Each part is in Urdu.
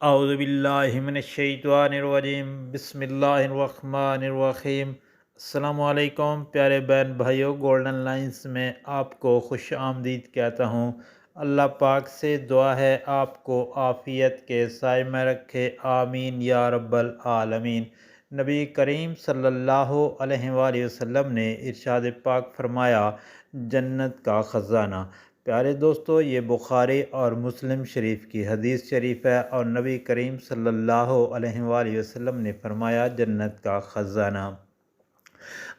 اعوذ باللہ من الشیطان الرجیم، بسم اللہ الرحمن الرحیم۔ السلام علیکم پیارے بہن بھائیوں، گولڈن لائنز میں آپ کو خوش آمدید کہتا ہوں۔ اللہ پاک سے دعا ہے آپ کو عافیت کے سائے میں رکھے، آمین یا رب العالمین۔ نبی کریم صلی اللہ علیہ وآلہ وسلم نے ارشاد پاک فرمایا، جنت کا خزانہ۔ پیارے دوستو، یہ بخاری اور مسلم شریف کی حدیث شریف ہے، اور نبی کریم صلی اللہ علیہ وآلہ وسلم نے فرمایا، جنت کا خزانہ۔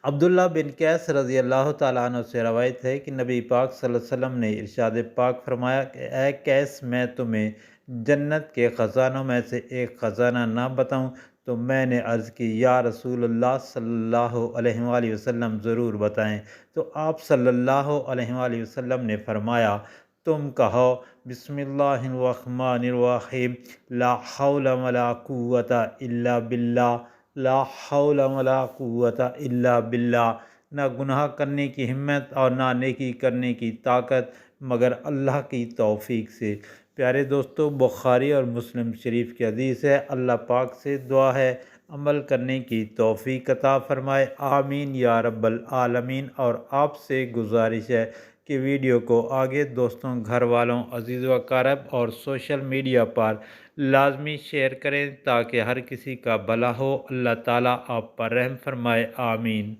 عبداللہ بن قیس رضی اللہ تعالیٰ عنہ سے روایت ہے کہ نبی پاک صلی اللہ علیہ وسلم نے ارشاد پاک فرمایا کہ اے قیس، میں تمہیں جنت کے خزانوں میں سے ایک خزانہ نہ بتاؤں؟ تو میں نے عرض کی، یا رسول اللہ صلی اللہ علیہ وآلہ وسلم، ضرور بتائیں۔ تو آپ صلی اللہ علیہ وآلہ وسلم نے فرمایا، تم کہو، بسم اللہ الرحمن الرحیم، لا حول ولا قوت الا باللہ، لا حول ولا قوت الا باللہ۔ نہ گناہ کرنے کی ہمت اور نہ نیکی کرنے کی طاقت مگر اللہ کی توفیق سے۔ پیارے دوستو، بخاری اور مسلم شریف کی حدیث ہے۔ اللہ پاک سے دعا ہے عمل کرنے کی توفیق عطا فرمائے، آمین یا رب العالمین۔ اور آپ سے گزارش ہے کہ ویڈیو کو آگے دوستوں، گھر والوں، عزیز و اقارب اور سوشل میڈیا پر لازمی شیئر کریں تاکہ ہر کسی کا بھلا ہو۔ اللہ تعالیٰ آپ پر رحم فرمائے، آمین۔